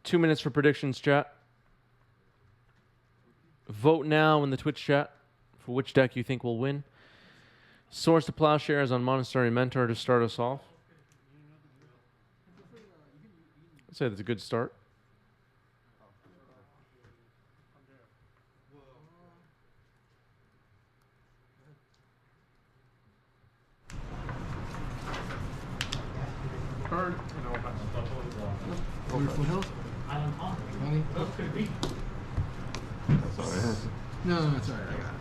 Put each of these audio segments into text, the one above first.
2 minutes for predictions, chat. Vote now in the Twitch chat for which deck you think will win. Swords to Plowshares on Monastery Mentor to start us off. I'd say that's a good start. Card. Over Foothills? Money? That's all right. No, it's alright. I got it.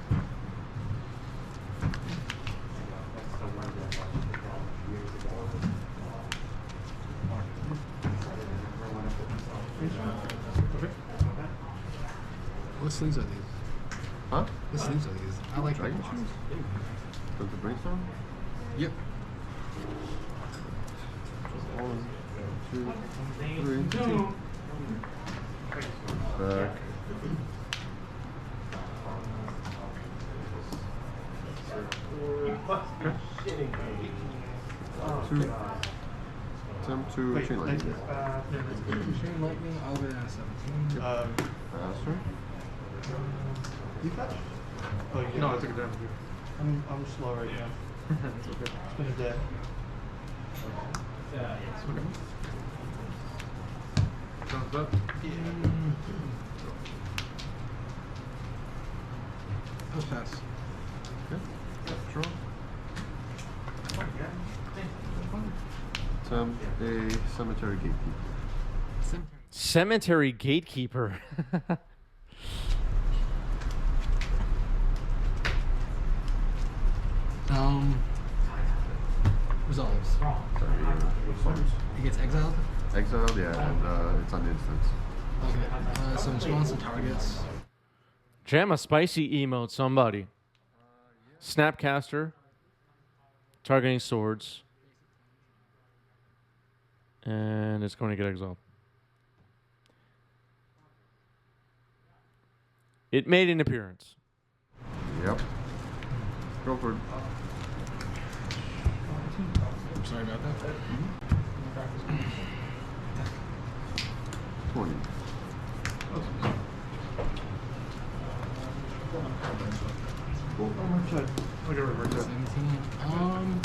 What sleeves are these? Huh? What sleeves are these? I like Dragon them. shoes? Does the brainstorm? Yep. 1, 2, 3. Back. Two. Attempt to chain lightning. Chain lightning, I'll go down to 17. Faster. You fetch? Oh, you No, I took it down. I'm slow right now. It's okay. It's been a day. Okay. Sounds up. That was fast. Okay. Draw. A cemetery gatekeeper. Cemetery Gatekeeper. Resolves. He gets exiled? Exiled, yeah, and it's on instance. Okay. So response to targets. Jam a spicy emote, somebody. Snapcaster. Targeting swords. And it's going to get exiled. It made an appearance. Yep. Go for it. I'm sorry about that. 20. Cool. I'll get reverse that. 17.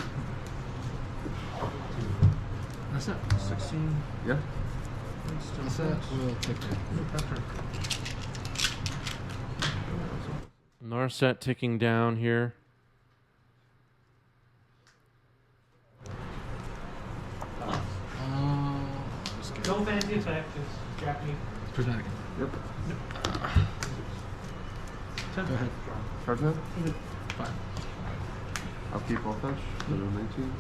That's it. 16. Yeah. That's it. We'll take that. Narset ticking down here. No fancy attack, just Japanese. Prismatic. Yep. Go ahead. Charge now? Fine. I'll keep all touch. 19.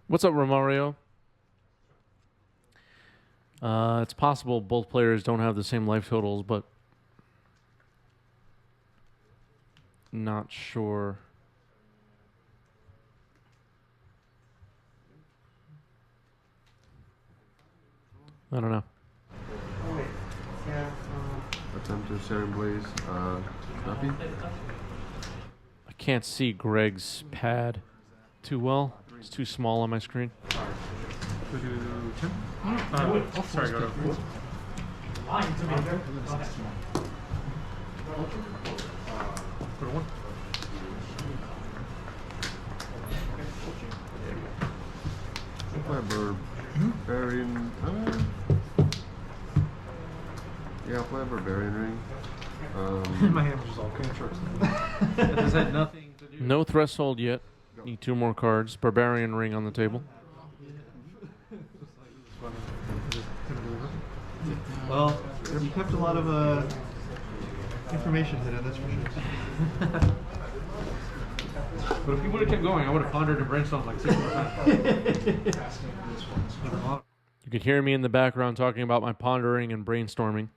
What's up, Romario? It's possible both players don't have the same life totals, but not sure. I don't know. Attempt to Serum Blaze. Nothing. I can't see Greg's pad too well. It's too small on my screen. Sorry, go to Lying to me. Okay. Go to 1. Clever. Barbarian. Yeah, I'll play a Barbarian Ring. My hand was just all cantrips. It just had nothing to do. No threshold yet. Need 2 more cards. Barbarian Ring on the table. Well, you kept a lot of information hidden, that's for sure. But if you would have kept going, I would have pondered and brainstormed like 6 more times. You could hear me in the background talking about my pondering and brainstorming.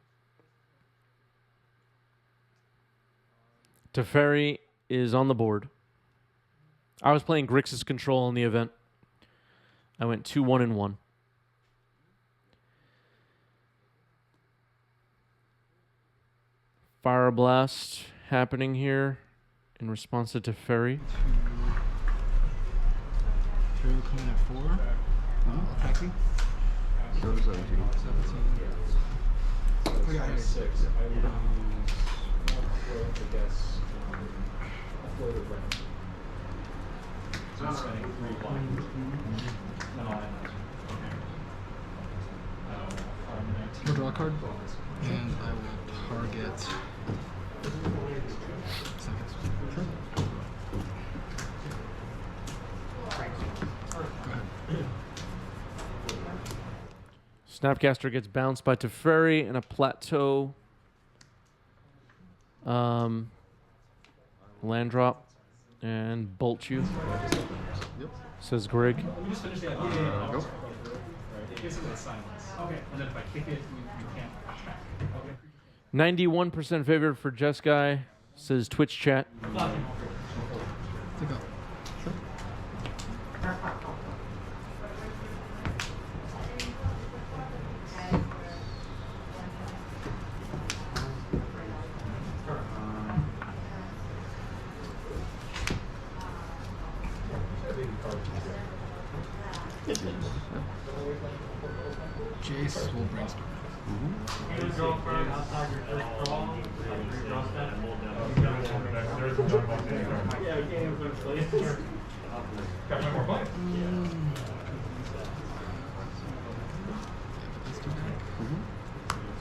Teferi is on the board. I was playing Grixis Control in the event. I went 2-1-1. Fire Blast happening here in response to Teferi. Two coming at 4. Attacking. Go to 17. 17. I got it. 6. I will use one float, I guess. A float of red. So I'm spending 3 blind. No, I have We'll draw a card. And I will target. Seconds. Go ahead. Snapcaster gets bounced by Teferi and a plateau. Land drop and bolt you. Yep. Says Greg. You just finished the Go. Right? It gives it a silence. Okay. And then if I kick it, you can't attack. Okay. 91% favored for Jeskai. Says Twitch chat. Take up. Jace will brainstorm. You draw card outside your first draw. You draw step. Yeah, we can't even finish play. Got one more point.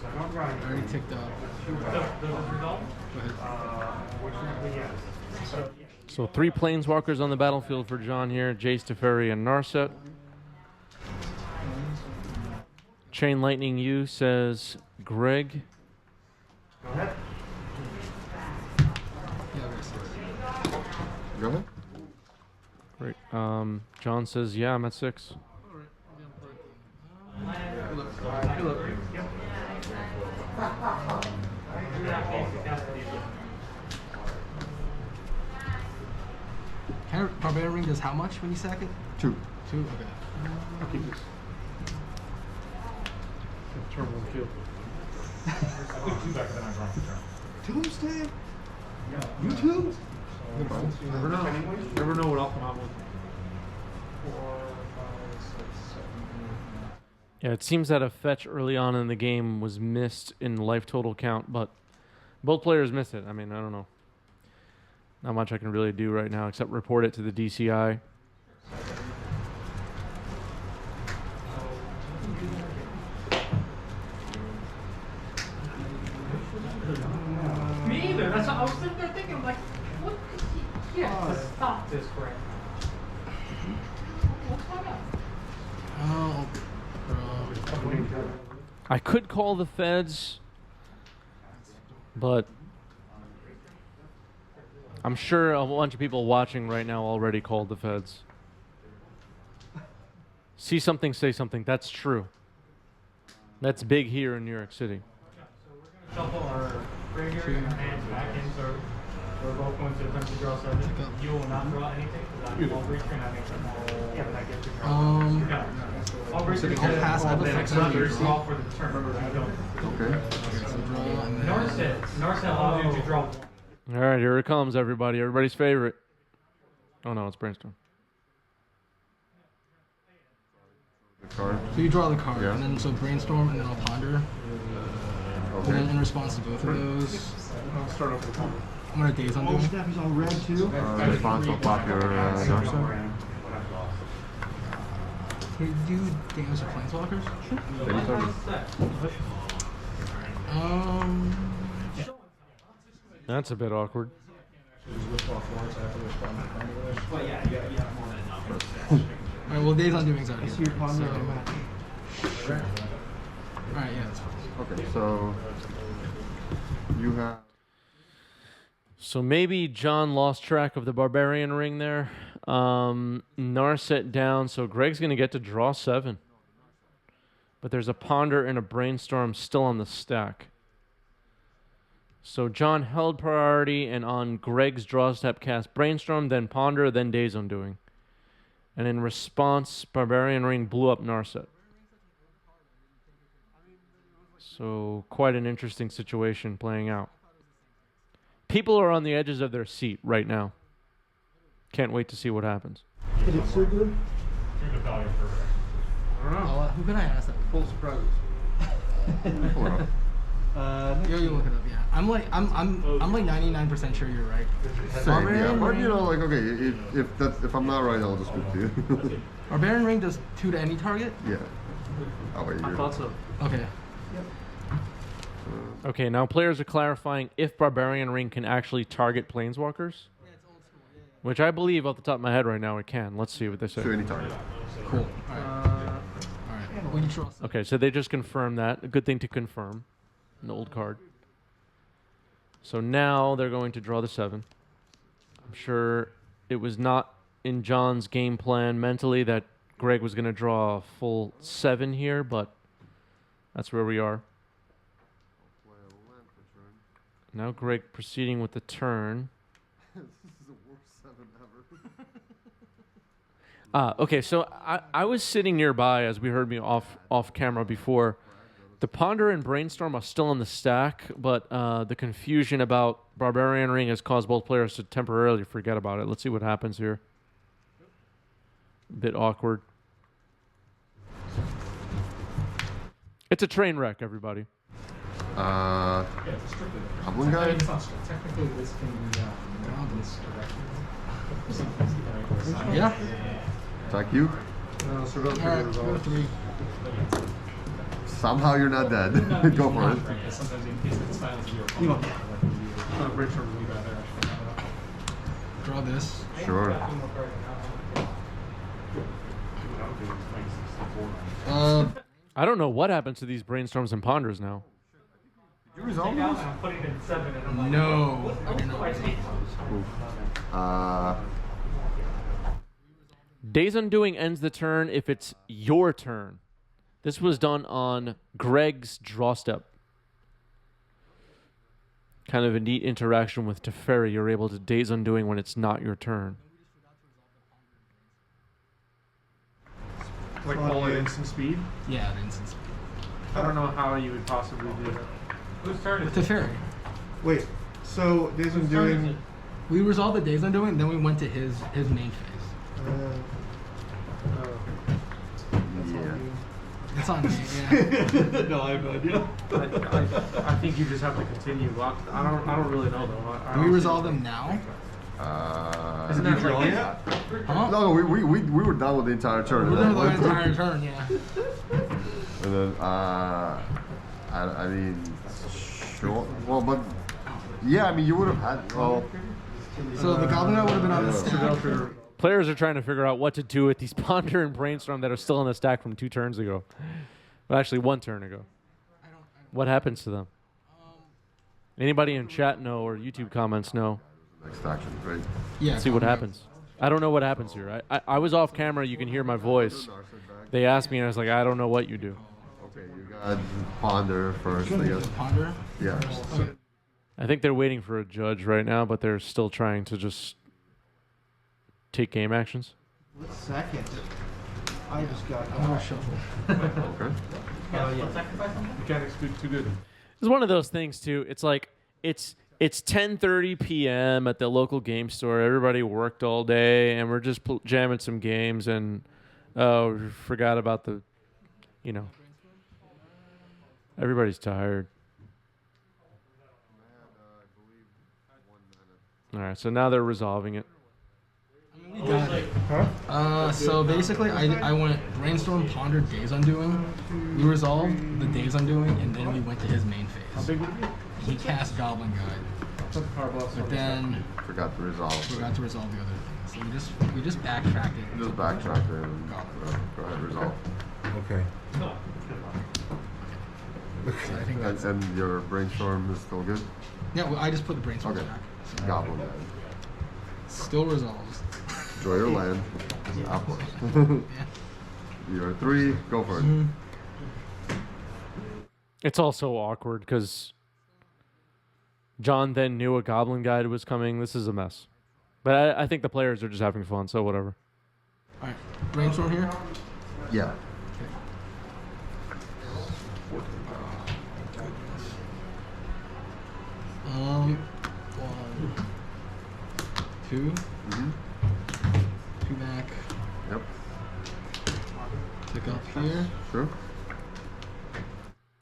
I already ticked up. The result? Go ahead. Yes. So 3 planeswalkers on the battlefield for John here. Jace, Teferi, and Narset. Chain Lightning U says Greg. Go ahead. Yeah, we're safe. Go ahead. Great. John says, yeah, I'm at 6. Barbarian Ring does how much when you sack it? 2. 2? Okay. I'll keep this. Turn 1 field. Tombstone? You too? You never know. Never know what I'll come out with. 4, 5, 6, 7, 8. Yeah, it seems that a fetch early on in the game was missed in life total count, but both players missed it. I mean, I don't know. Not much I can really do right now except report it to the DCI. Me either. That's what I was sitting there thinking, like, what? He has to stop this crap. What's going on? Oh, I could call the feds, but I'm sure a bunch of people watching right now already called the feds. See something, say something. That's true. That's big here in New York City. Shuffle our graveyard and our hands back in, so we're both going to attempt to draw 7. You will not draw anything, because I'm all reach and I make them all. Yeah, but that gets you draw. I'll reach and I'll pass. I have a flexibility draw. draw for the turn. You don't. Okay. So draw and then... Narset allows you to draw 1. All right, here it comes, everybody. Everybody's favorite. Oh, no, it's Brainstorm. The card. So you draw the card, Yeah. and then so brainstorm, and then I'll ponder. And then in response to both of those, I'll start off with 1. I'm gonna daze on doing. He's all red too. Response will pop your Narset. Can you do damage to planeswalkers? That's a bit awkward. Alright, well, daze on doing's out here. See your pawn there, Alright, yeah, that's fine. Okay, so you have. So maybe John lost track of the Barbarian Ring there. Narset down, so Greg's going to get to draw 7. But there's a Ponder and a Brainstorm still on the stack. So John held priority, and on Greg's draw step cast Brainstorm, then Ponder, then Days Undoing. And in response, Barbarian Ring blew up Narset. So quite an interesting situation playing out. People are on the edges of their seat right now. Can't wait to see what happens. Is it super? Who can I ask that? Full surprises. Pull it up. Yo, you look it up. Yeah, I'm like 99% sure you're right. Same, yeah. But you know, like, okay, if I'm not right, I'll just speak to you. Barbarian Ring does 2 to any target. Yeah. How about you? I thought so. Okay. Okay, now players are clarifying if Barbarian Ring can actually target Planeswalkers. Which I believe off the top of my head right now it can. Let's see what they say. To any target. Cool. All right. We can trust. Okay, so they just confirmed that. A good thing to confirm. An old card. So now they're going to draw the 7. I'm sure it was not in John's game plan mentally that Greg was going to draw a full 7 here, but that's where we are. Now Greg proceeding with the turn. This is the worst 7 ever. Okay, so I was sitting nearby as we heard me off camera before. The Ponder and Brainstorm are still in the stack, but the confusion about Barbarian Ring has caused both players to temporarily forget about it. Let's see what happens here. A bit awkward. It's a train wreck, everybody. Yeah, it's strictly. Goblin guy? It's not strict. Technically, this can be this direction. Yeah. Attack you. No, so go All right. Go to 3. Somehow you're not dead. Go for it. Sometimes in case it's silence your opponent, brainstorm will be better. Draw this. Sure. I don't know what happens to these Brainstorms and Ponders now. Did you resolve those? I'm putting in 7 and I'm like, No. I don't know. Days Undoing ends the turn if it's your turn. This was done on Greg's draw step. Kind of a neat interaction with Teferi. You're able to Days Undoing when it's not your turn. Like all at instant speed? Yeah, the instant speed. I don't know how you would possibly do that. whose turn is To it? Fairy. Wait, so Days Whose turn is Undoing. it? We resolved the days I'm doing, then we went to his main phase. Yeah. It's on me, yeah. No, I have no idea. I think you just have to continue. I don't really know though. I Do we don't resolve see- them now? Isn't that draw like yet? Huh? No, we were done with the entire turn. We're and doing then the went entire turn, yeah. And then, I mean, sure. Well, but yeah, I mean, you would have had. Well, So the Goblin Knight would have been on the stack. Players are trying to figure out what to do with these Ponder and Brainstorm that are still in the stack from 2 turns ago. Well, actually, 1 turn ago. What happens to them? Anybody in chat know or YouTube comments know? next action, right? Yeah. Let's see what Goblin Knight. happens. I don't know what happens here. I was off camera. You can hear my voice. They asked me, and I was like, I don't know what you do. Okay, you got Ponder first, I guess. Ponder. Yeah. Okay. I think they're waiting for a judge right now, but they're still trying to just take game actions. What second? I just got. I'm gonna shuffle. Okay. Mechanics too good. It's one of those things too. It's like it's 10:30 p.m. at the local game store. Everybody worked all day, and we're just jamming some games, and we forgot about the, everybody's tired. All right, so now they're resolving it. Got it. So basically, I went Brainstorm, Ponder, Days Undoing. We resolved the Days Undoing, and then we went to his main phase. Big would it be? He cast Goblin Guide, Put the power blast but on then Forgot to resolve. forgot to resolve the other thing. So we just backtracked it. Just backtrack there and go ahead, resolve. Okay. So I think that's And your brainstorm is still good? yeah. Well, I just put the Brainstorm Okay. back. So Goblin. still resolves. Enjoy your land. Of course. Yeah. You're 3, go for it. Mhm. It's also awkward because John then knew a Goblin Guide was coming. This is a mess. But I think the players are just having fun, so whatever. All right. Brainstorm here. Yeah. One, 2, Mm-hmm. 2 back. Yep. Pick up here. Sure.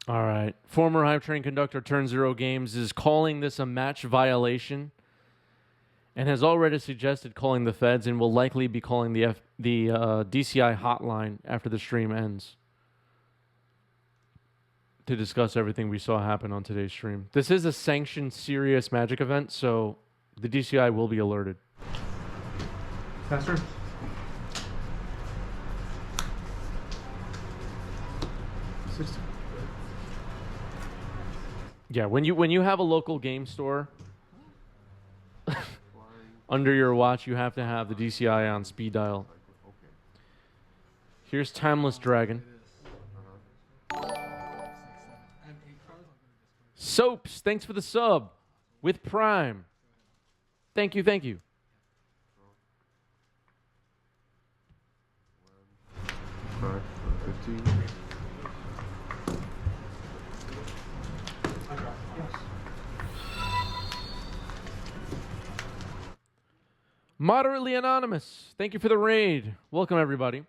All right. Former Hype Train conductor Turn Zero Games is calling this a match violation and has already suggested calling the feds and will likely be calling the DCI hotline after the stream ends to discuss everything we saw happen on today's stream. This is a sanctioned serious Magic event, so the DCI will be alerted. Faster. Yeah, when you have a local game store under your watch, you have to have the DCI on speed dial. Here's Timeless Dragon. Soaps, thanks for the sub with Prime. Thank you, thank you. Alright, 15. Moderately Anonymous, thank you for the raid. Welcome, everybody.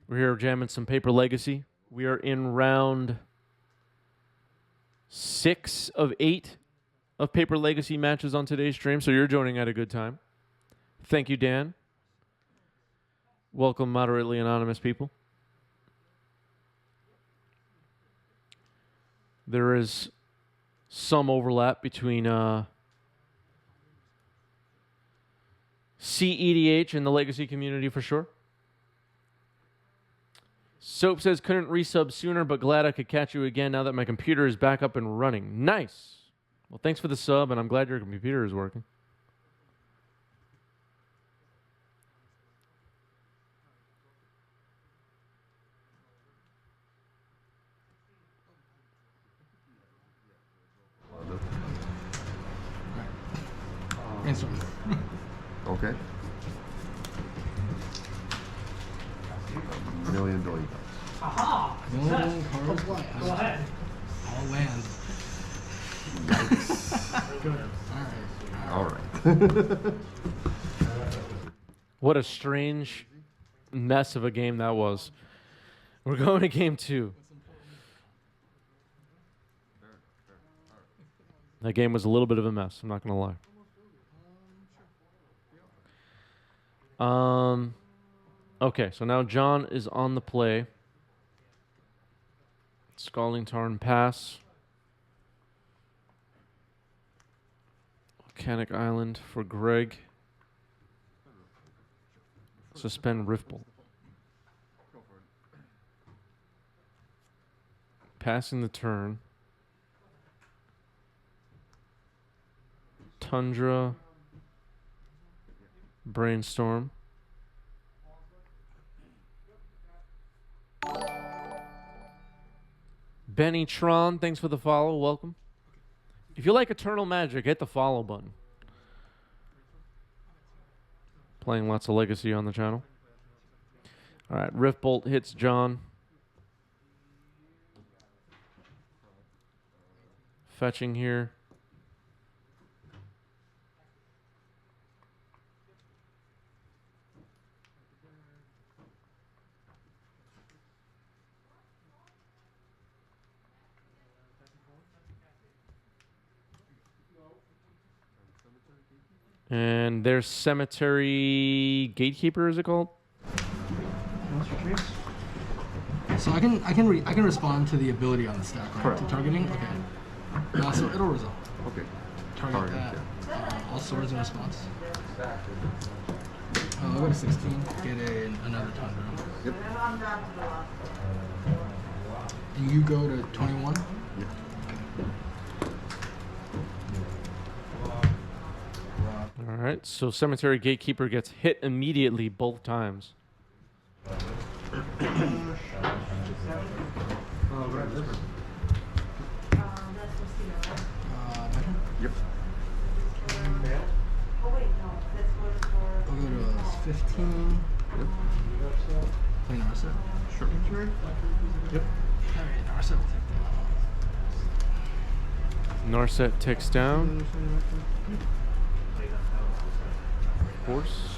We're here jamming some Paper Legacy. We are in round 6 of 8 of Paper Legacy matches on today's stream, so you're joining at a good time. Thank you, Dan. Welcome, Moderately Anonymous people. There is some overlap between CEDH and the Legacy community for sure. Soap says, couldn't resub sooner, but glad I could catch you again now that my computer is back up and running. Nice. Well, thanks for the sub, and I'm glad your computer is working. Brainstorm. Okay. Million billion. Aha! Million cards. Go ahead. All land. Good. All right. What a strange mess of a game that was. We're going to game 2. That game was a little bit of a mess, I'm not going to lie. Okay, so now John is on the play. Scalding Tarn pass. Volcanic Island for Greg. Suspend Riftbolt. Passing the turn. Tundra. Brainstorm. Benny Tron, thanks for the follow. Welcome. If you like Eternal Magic, hit the follow button. Playing lots of Legacy on the channel. All right, Riftbolt hits John. Fetching here. And there's Cemetery Gatekeeper, is it called? So I can respond to the ability on the stack, right? Correct. To targeting. Okay. So it'll resolve. Okay. Target that. All swords in response. I'll go to 16. Get another Tundra. Yep. And you go to 21. Yep. All right, so Cemetery Gatekeeper gets hit immediately both times. Yep. I'll go to 15. Yep. Play Narset. Sure. Yep. Alright, Narset will take that. Narset ticks down. Horse.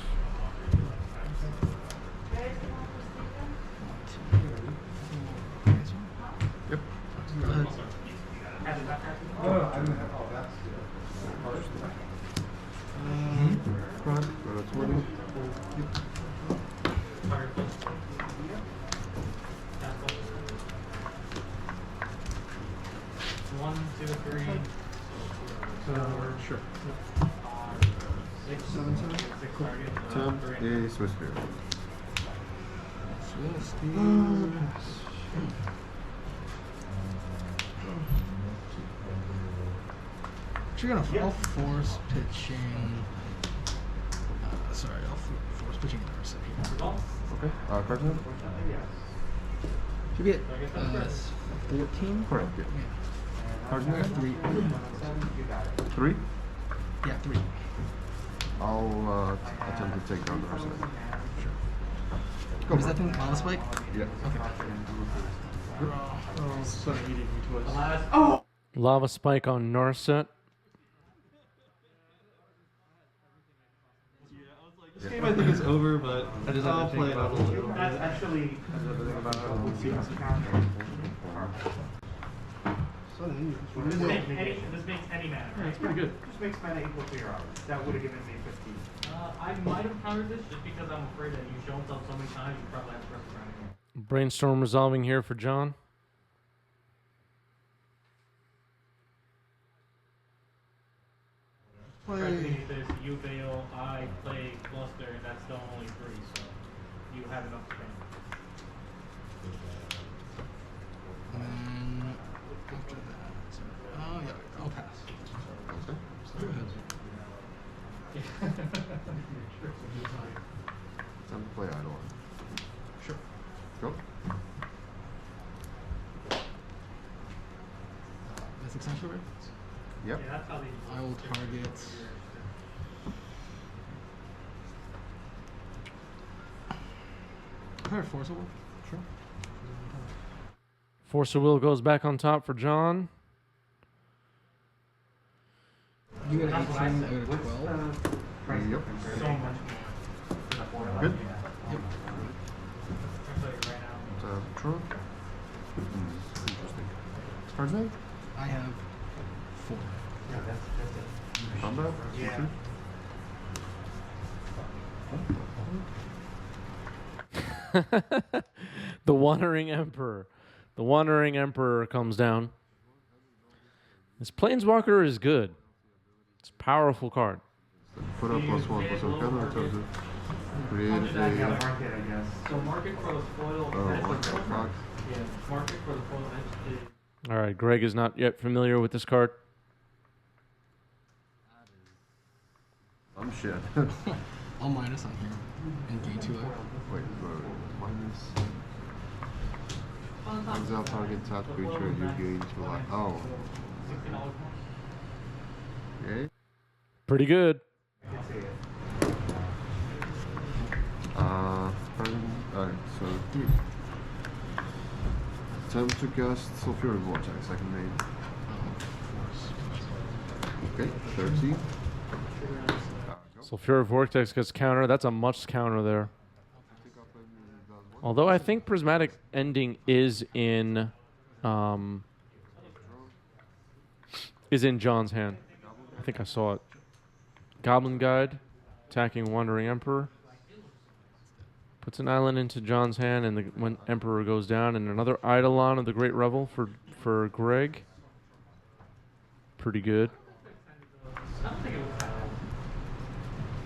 20. One, two, three, Sure. six, 7, 7. six target. 10 is Swiss Spirit. Actually, I'll force pitching. Sorry, I'll force pitching an Narset here. Okay. Card name? Should be at 14. Correct. Yeah. Card I have name? 3. 3. Yeah, 3. I'll attempt to take down the Narset. What is that thing? Lava Spike? Yeah. Okay. Oh, sorry, eating me twice. Oh! Lava Spike on Narset. This game I think is over, but I'll play it out a little bit. That's actually. This makes any mana. Yeah, it's pretty good. Just makes mana equal to your hours. That would have given me 15. I might have countered this just because I'm afraid that you show himself so many times, you probably have to press the ground again. Brainstorm resolving here for John. This, you fail, I play cluster, and that's still only 3, so you have enough to spend. And then after that, oh yeah, I'll pass. Go ahead. Time to play Eidolon. Sure. Go. That's accentuate. Yep. Yeah, that's how they I will target. Target Force of Will. Sure. Force of Will goes back on top for John. You got an 18, I got a 12. Yep. so much more. Good. Yep. I'll tell you right now. True. Interesting. Card name? I have 4. Yeah, that's it. Combat? Yeah. The Wandering Emperor. The Wandering Emperor comes down. This Planeswalker is good. It's a powerful card. Put up +1 plus one counter in terms of create Market, I a. guess. So market for the foil. Oh, edge what the of- fuck? Yeah, market for the foil edge is. All right, Greg is not yet familiar with this card. I'm shit. I'll minus on here and gain 2 life. Wait, minus. Exile target tap creature, you gain 2 life. Oh. Okay. Pretty good. Alright, so 3. Attempt to cast Sulfuric Vortex, second name. Okay, 13. Go. Sulfuric Vortex gets counter. That's a much counter there. Although I think Prismatic Ending is in John's hand. I think I saw it. Goblin Guide, attacking Wandering Emperor. Puts an island into John's hand, and when Emperor goes down, and another Eidolon of the Great Revel for Greg. Pretty good.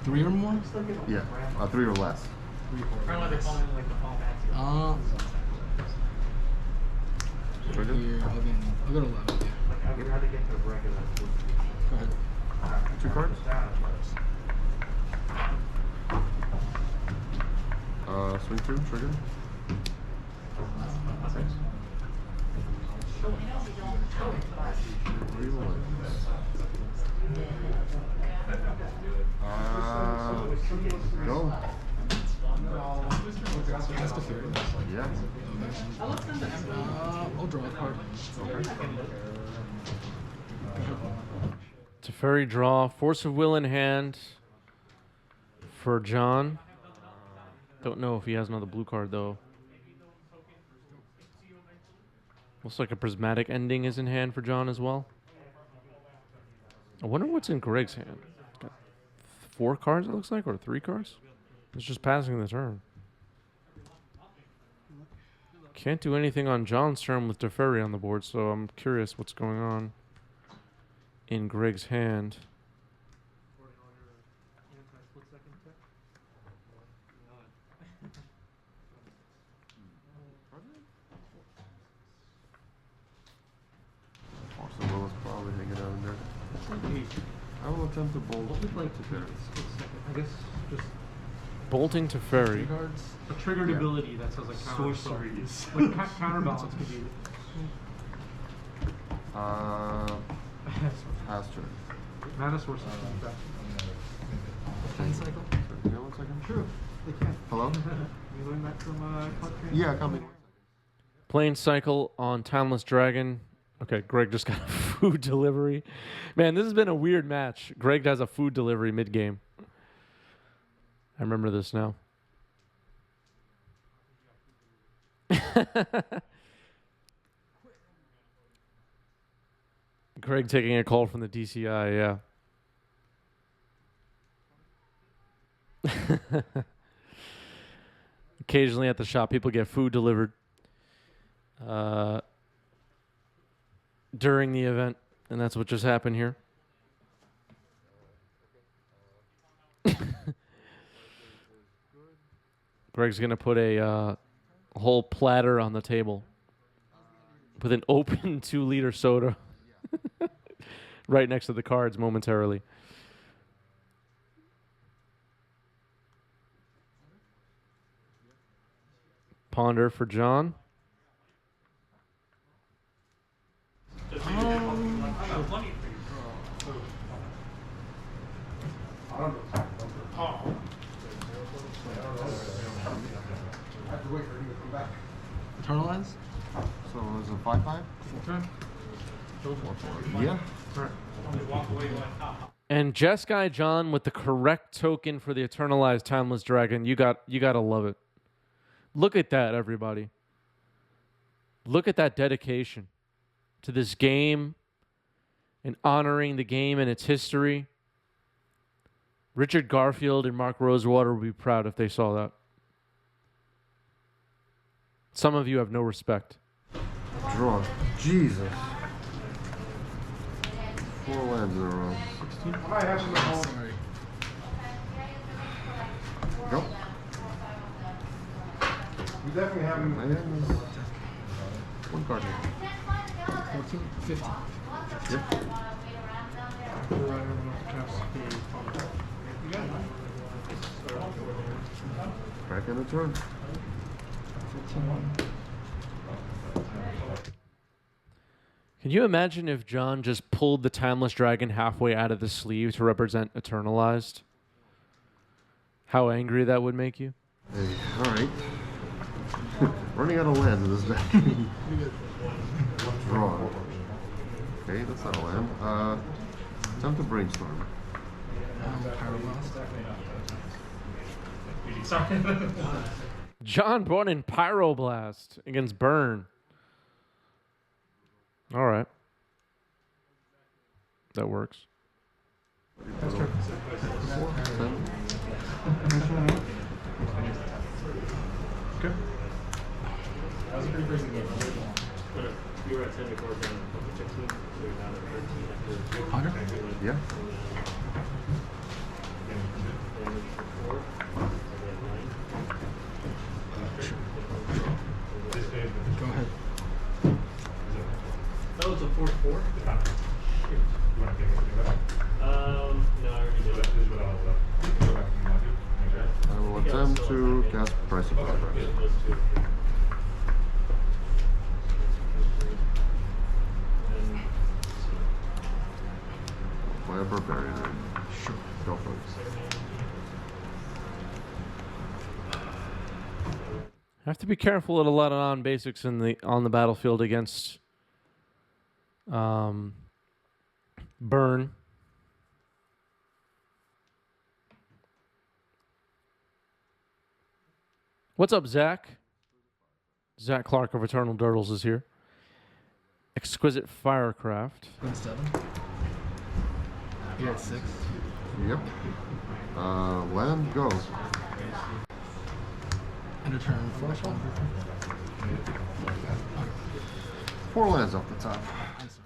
3 or more? Yeah, 3 or less. Kind of like they call it like the fall fancy. Trigger? Here, I'll go to 11. Yeah. Like I would rather get to the regular. Go ahead. 2 cards? Swing 2, trigger. Go. Cast a Fury. Yeah. I'll draw a card. Teferi draw. Force of Will in hand for John. Don't know if he has another blue card, though. Looks like a Prismatic Ending is in hand for John as well. I wonder what's in Greg's hand. Got 4 cards, it looks like, or 3 cards. It's just passing the turn. Can't do anything on John's turn with Teferi on the board, so I'm curious what's going on in Greg's hand. Orson Welles probably hanging out in there. I will attempt to bolt. What would like to Teferi. I guess just Bolting Teferi. Cards. a triggered Yeah. ability that says like counter. Sorceries. Like counterbalance could be. Pass turn. Mana sources. Okay. Pen cycle. Yeah, 1 second. True. They can. Hello? You learned that from Club Training? Yeah, coming. Plane cycle on Timeless Dragon. Okay, Greg just got a food delivery. Man, this has been a weird match. Greg has a food delivery mid-game. I remember this now. Greg taking a call from the DCI, yeah. Occasionally at the shop, people get food delivered during the event, and that's what just happened here. Greg's going to put a whole platter on the table with an open 2-liter soda right next to the cards momentarily. Ponder for John. Eternalize. So it's a 5/5? Okay. Yeah. And Jeskai John with the correct token for the Eternalized Timeless Dragon. You gotta love it. Look at that, everybody. Look at that dedication to this game and honoring the game and its history. Richard Garfield and Mark Rosewater would be proud if they saw that. Some of you have no respect. Draw. Jesus. 4 lands in a row. Sorry. Go. We definitely have him. Lands. 1 card here. 14, 15. Yep. Back in the turn. 15. Can you imagine if John just pulled the Timeless Dragon halfway out of the sleeve to represent Eternalized? How angry that would make you? Hey, alright. Running out of lands in this deck. Draw. Okay, that's not a land. Attempt to brainstorm. John brought in Pyroblast against Burn. All right. That works. That's correct. 7. Okay. That was a pretty crazy game. But you were at 10 before down to 15, so you're now at 13 after 100? Yeah. damage for 4. Go ahead. Oh, it's a 4/4? No, I already did it. I will attempt to cast Price of Progress. Those two. And Play a Barbarian. Sure. Go for it. Have to be careful with a lot of non-basics on the battlefield against Burn. What's up, Zach? Zach Clark of Eternal Dirtles is here. Exquisite Firecraft. Win 7. You're at 6. Yep. Land, go. End of turn. First one. 4 lands off the top. I'm sorry.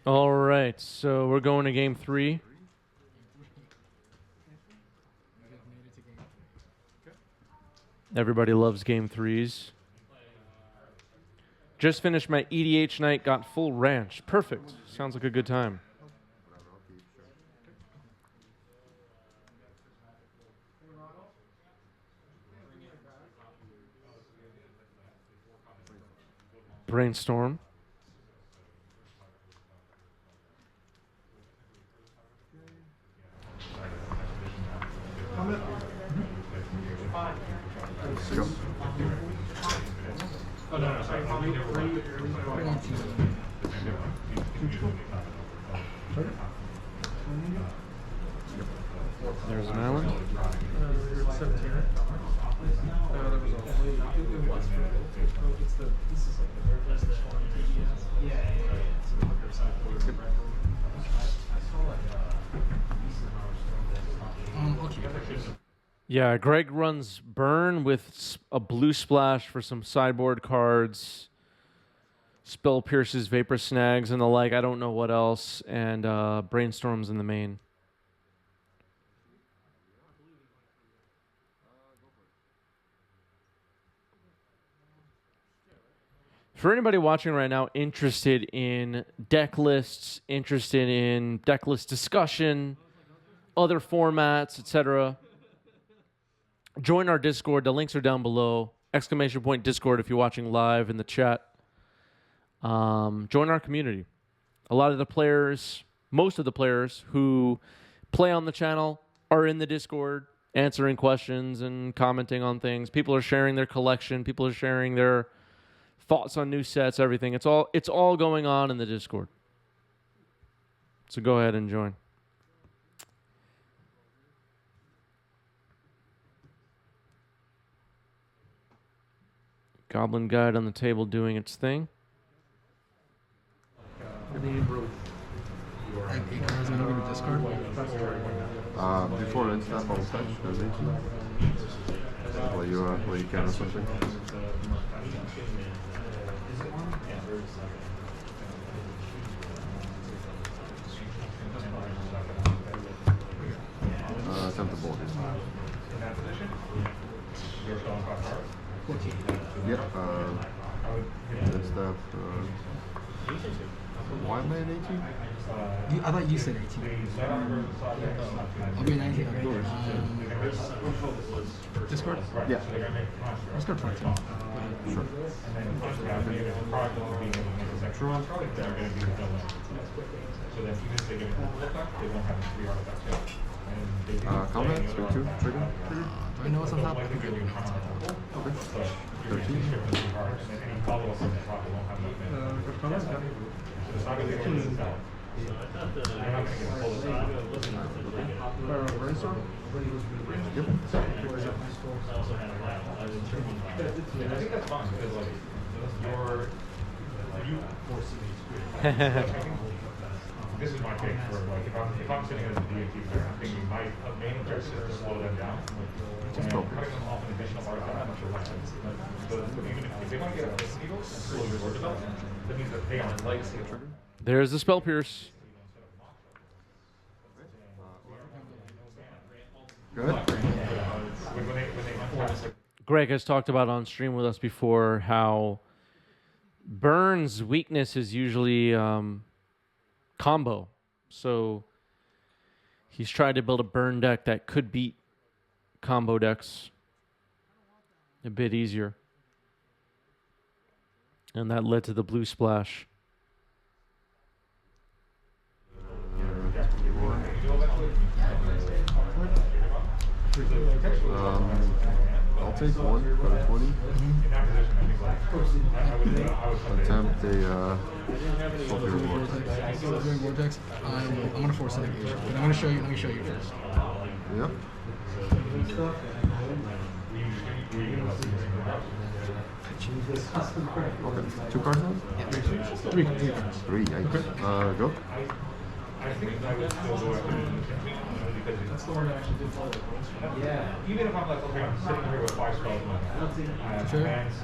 All right, so we're going to game 3. Everybody loves game 3s. Just finished my EDH night, got full ranch. Perfect. Sounds like a good time. Brainstorm. Go. Oh, no, sorry. There's an island. 17. There was Okay. Yeah, Greg runs Burn with a blue splash for some sideboard cards, Spell Pierces, Vapor Snags, and the like. I don't know what else, and Brainstorms in the main. For anybody watching right now interested in deck lists, interested in deck list discussion, other formats, etc., join our Discord. The links are down below. ! Discord if you're watching live in the chat. Join our community. A lot of the players, most of the players who play on the channel are in the Discord, answering questions and commenting on things. People are sharing their collection. People are sharing their thoughts on new sets, everything. It's all going on in the Discord. So go ahead and join. Goblin Guide on the table doing its thing. Like 8 cards and over to discard. Before end step, I'll touch. There's 18. Will you can or something? Attempt to board it. Yep. End step. Why am I at 18? I thought you said 18. I'll be 19. Okay. Discord? Yeah. Discord 22. Sure. Combat, swing 2, trigger. Do I know what's on top? I think I do. Okay. 13. Brainstorm? Yep. I think that's fine because like this is my take for like if I'm sitting as a DAT player, I'm thinking my main objective is to slow them down. And cutting them off an additional artifact, I'm not sure why. But even if they want to get a Pistol Eagle and slow your board development, that means that they are legacy a trigger. There's the Spell Pierce. Good. Greg has talked about on stream with us before how Burn's weakness is usually combo. So he's tried to build a Burn deck that could beat combo decks a bit easier. And that led to the blue splash. I'll take 1 for the 20. Attempt a Sulfur Vortex. Sulfur Vortex. I'm gonna force an engagement. But I'm gonna show you. Let me show you first. Yep. Okay. 2 cards now? Yeah, 3 cards. 3, yikes. Go. I think I would still go after because that's the one that actually did follow the points. Yeah. Even if I'm like, okay, I'm sitting here with 5 spells in my hand. I have commands.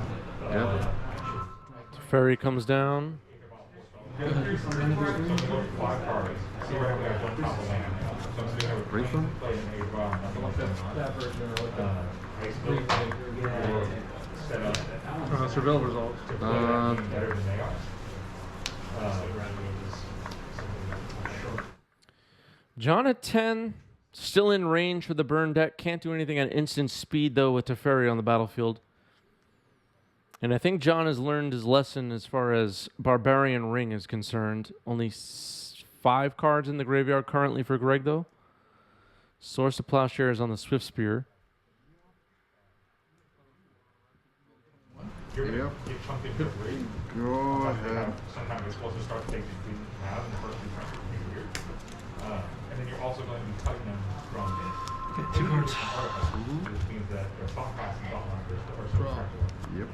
Ferry comes down. So I'm going to go 5 cards. See right away I don't top the land. So I'm sitting there with Brief one? play an 8 bomb, nothing like that. I still set up. Surveil results. Better than they are. John at 10, still in range for the burn deck. Can't do anything at instant speed, though, with Teferi on the battlefield. And I think John has learned his lesson as far as Barbarian Ring is concerned. Only 5 cards in the graveyard currently for Greg, though. Source of Plowshares on the Swift Spear. You're going to get chunked into a break. Go ahead. Sometimes it's supposed to start to take these we have in the first 2 turns, which is weird. And then you're also going to be cutting them from Okay, 2 cards. which means that their thought class and thought markers are so fractal. Yep.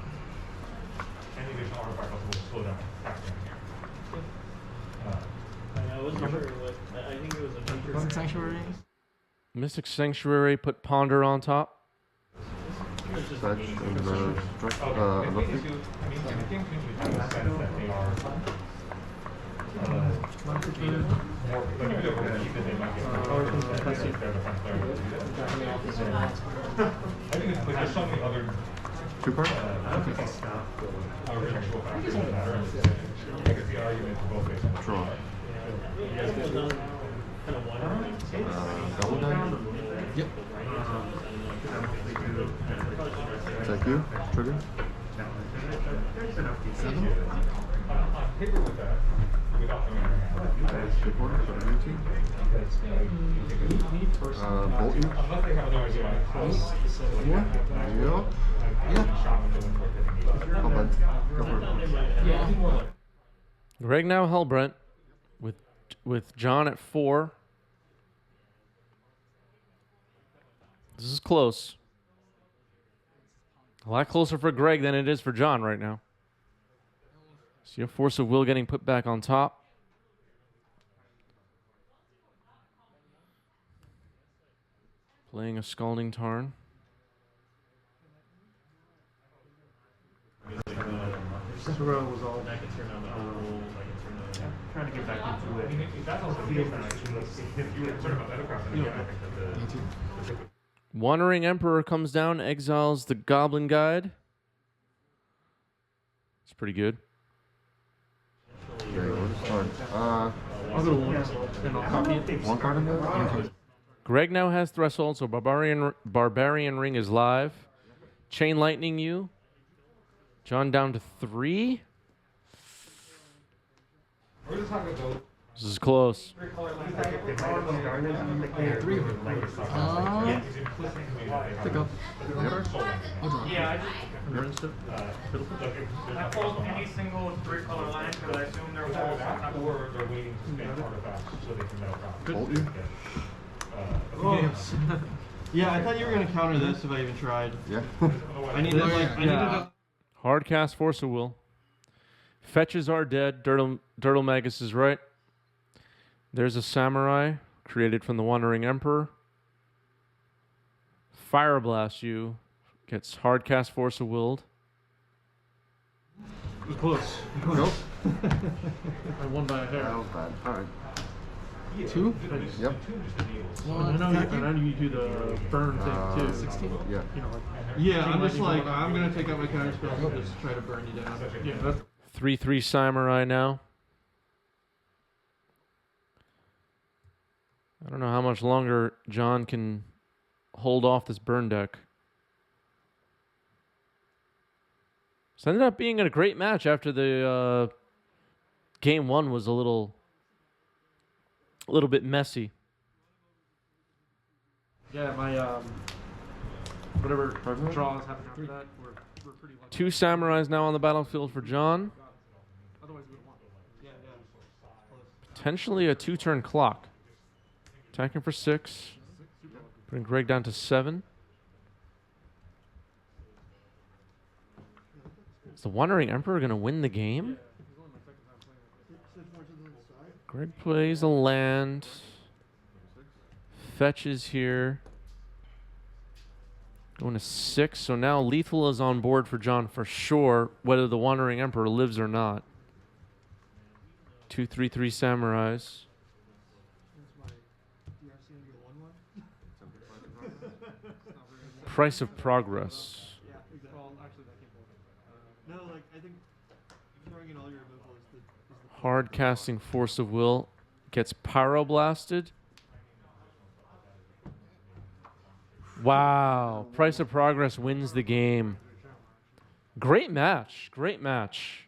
Any additional artifact also will slow down tax damage. I wasn't sure what. I think it was a Mystic Sanctuary. Mystic Sanctuary, put Ponder on top. Fetch and strike. I Nothing. think the game can have a sense that they are more, like even though we're cheap that they might get more, they're the fun player to do that. I think it's like there's so many other 2 cards? contextual factors that matter in this decision. I could see an argument for both based on Draw. Double die? Yep. Thank you. Trigger. 7. on paper with that, without knowing your hand. Good order for the team. Bolt you. Unless they have no idea on house. Yep. Oh, bud. Go for it. Greg now Hellbrent with John at 4. This is close. A lot closer for Greg than it is for John right now. See a Force of Will getting put back on top. Playing a Scalding Tarn. Surveil was all. Trying to get back into it. I mean, that's also the case, then if you were concerned about Metacross, then yeah, I think that the Wandering Emperor comes down, exiles the Goblin Guide. It's pretty good. Okay, what is card? I'll go to 1 and I'll copy it. 1 card in there? Okay. Greg now has Threshold, so Barbarian Ring is live. Chain Lightning you. John down to 3. we're just talking about This is close. Pick up. I'll draw. Yeah, I pulled any single 3-color line because I assume they're all sometime. or they're waiting to spend artifacts so they can Metacross. Bolt you? Yeah, I thought you were gonna counter this if I even tried. Yeah. I needed I needed a Hardcast Force of Will. Fetches are dead. Dirtle Magus is right. There's a Samurai created from the Wandering Emperor. Fire Blast you. Gets Hardcast Force of Willed. It was close. Go. I won by a hair. That was bad. Alright. 2. Yep. I know you do the burn thing too. 16. Yeah. You know, like, Yeah, I'm just like I'm gonna take out my counter spells and just try to burn you down. yeah, that's 3/3 Samurai now. I don't know how much longer John can hold off this burn deck. This ended up being a great match after the game 1 was a little bit messy. yeah. My whatever draws happen after that, we're pretty lucky. 2 Samurais now on the battlefield for John. Otherwise, we would have won. Potentially a 2-turn clock. Attacking for 6. Putting Greg down to 7. Is the Wandering Emperor going to win the game? Greg plays a land. fetches here. Going to 6. So now lethal is on board for John for sure, whether the Wandering Emperor lives or not. 2/3/3 samurais. Price of Progress. Yeah, exactly. Well, actually, that came forward. No, like, I think throwing in all your removal is the Hard casting Force of Will gets pyroblasted. Wow. Price of Progress wins the game. Great match. Great match.